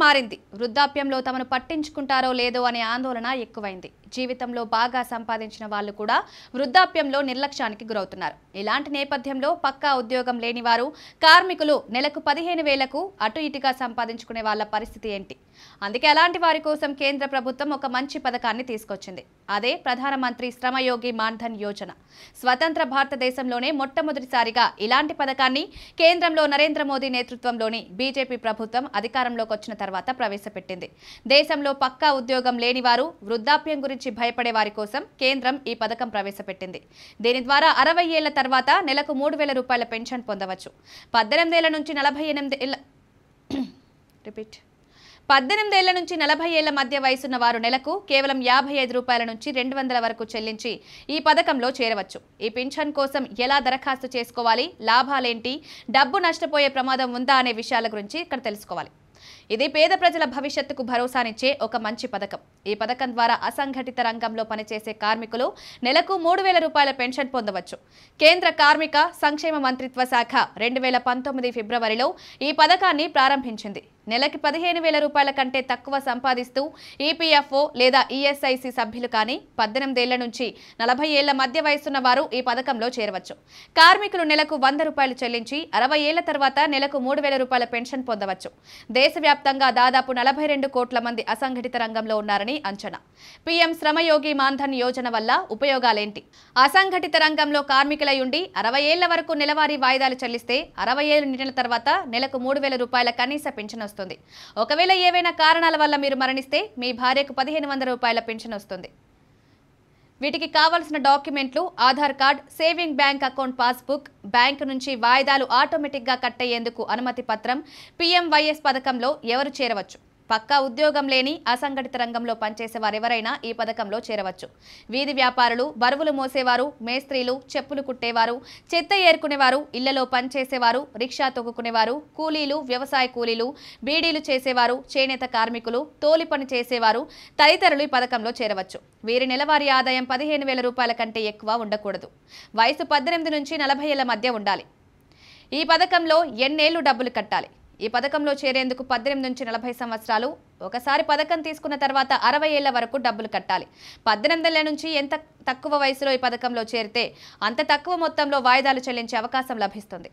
మారింది. వృద్ధాప్యంలో తమను పట్టించుకుంటారో లేదో అనే ఆందోళన ఎక్కువైంది. జీవితంలో బాగా సంపాదించిన వాళ్ళు కూడా వృద్ధాప్యంలో నిర్లక్ష్యానికి గురవుతున్నారు. ఇలాంటి నేపథ్యంలో పక్కా ఉద్యోగం లేని వారు, కార్మికులు నెలకు 15,000కు అటు ఇటుగా సంపాదించుకునే వాళ్ళ పరిస్థితి ఏంటి? అందుకే అలాంటి వారి కోసం కేంద్ర ప్రభుత్వం ఒక మంచి పథకాన్ని తీసుకొచ్చింది. అదే ప్రధానమంత్రి శ్రమయోగి మాన్ధన్ యోజన. స్వతంత్ర భారతదేశంలోనే మొట్టమొదటిసారిగా ఇలాంటి పథకాన్ని కేంద్రంలో నరేంద్ర మోదీ నేతృత్వంలోని బీజేపీ ప్రభుత్వం అధికారంలోకి వచ్చిన తర్వాత ప్రవేశపెట్టింది. దేశంలో పక్కా ఉద్యోగం లేని వారు, వృద్ధాప్యం గురించి భయపడే వారి కోసం కేంద్రం ఈ పథకం ప్రవేశపెట్టింది. దీని ద్వారా 60 ఏళ్ల తర్వాత నెలకు 3,000 రూపాయల పెన్షన్ పొందవచ్చు. 18 ఏళ్ల నుంచి 40 ఏళ్ల మధ్య వయసున్న వారు నెలకు కేవలం 55 రూపాయల నుంచి 200 వరకు చెల్లించి ఈ పథకంలో చేరవచ్చు. ఈ పింఛన్ కోసం ఎలా దరఖాస్తు చేసుకోవాలి, లాభాలేంటి, డబ్బు నష్టపోయే ప్రమాదం ఉందా అనే విషయాల గురించి ఇక్కడ తెలుసుకోవాలి. ఇది పేద ప్రజల భవిష్యత్తుకు భరోసానిచ్చే ఒక మంచి పథకం. ఈ పథకం ద్వారా అసంఘటిత రంగంలో పనిచేసే కార్మికులు నెలకు 3,000 రూపాయల పెన్షన్ పొందవచ్చు. కేంద్ర కార్మిక సంక్షేమ మంత్రిత్వ శాఖ 2019 ఫిబ్రవరిలో ఈ పథకాన్ని ప్రారంభించింది. నెలకి 15,000 రూపాయల కంటే తక్కువ సంపాదిస్తూ ఈపీఎఫ్ఓ లేదా ఈఎస్ఐసి సభ్యులు కానీ 18 ఏళ్ల నుంచి 40 ఏళ్ల మధ్య వయసున్న వారు ఈ పథకంలో చేరవచ్చు. కార్మికులు నెలకు 100 రూపాయలు చెల్లించి 60 ఏళ్ల తర్వాత నెలకు 3,000 రూపాయల పెన్షన్ పొందవచ్చు. దేశవ్యాప్తంగా దాదాపు 42 కోట్ల మంది అసంఘటిత రంగంలో ఉన్నారని అంచనా. పీఎం శ్రమయోగి మాన్ధన్ యోజన వల్ల ఉపయోగాలేంటి? అసంఘటిత రంగంలో కార్మికులై ఉండి 60 ఏళ్ల వరకు నెలవారీ వాయిదాలు చెల్లిస్తే 60 ఏళ్ల నిండిన తర్వాత నెలకు 3,000 రూపాయల కనీస పెన్షన్ వస్తుంది. ఒకవేళ ఏవైనా కారణాల వల్ల మీరు మరణిస్తే మీ భార్యకు 1,500 రూపాయల పెన్షన్ వస్తుంది. వీటికి కావాల్సిన డాక్యుమెంట్లు Aadhaar card, saving bank account passbook, bank నుంచి వాయిదాలు ఆటోమేటిక్గా కట్ అయ్యేందుకు అనుమతి పత్రం. పీఎంవైఎస్ పథకంలో ఎవరు చేరవచ్చు? పక్కా ఉద్యోగం లేని అసంఘటిత రంగంలో పనిచేసే వారెవరైనా ఈ పథకంలో చేరవచ్చు. వీధి వ్యాపారులు, బరువులు మోసేవారు, మేస్త్రీలు, చెప్పులు కుట్టేవారు, చెత్త ఏరుకునేవారు, ఇళ్లలో పనిచేసేవారు, రిక్షా తొక్కుకునేవారు, కూలీలు, వ్యవసాయ కూలీలు, బీడీలు చేసేవారు, చేనేత కార్మికులు, తోలి పని చేసేవారు తదితరులు ఈ పథకంలో చేరవచ్చు. వీరి నెలవారీ ఆదాయం 15,000 రూపాయల కంటే ఎక్కువ ఉండకూడదు. వయసు 18 నుంచి 40 ఏళ్ల మధ్య ఉండాలి. ఈ పథకంలో ఎన్నేళ్లు డబ్బులు కట్టాలి? ఈ పథకంలో చేరేందుకు 18 నుంచి 40 సంవత్సరాలు. ఒకసారి పథకం తీసుకున్న తర్వాత 60 ఏళ్ల వరకు డబ్బులు కట్టాలి. 18 ఏళ్ల నుంచి ఎంత తక్కువ వయసులో ఈ పథకంలో చేరితే అంత తక్కువ మొత్తంలో వాయిదాలు చెల్లించే అవకాశం లభిస్తుంది.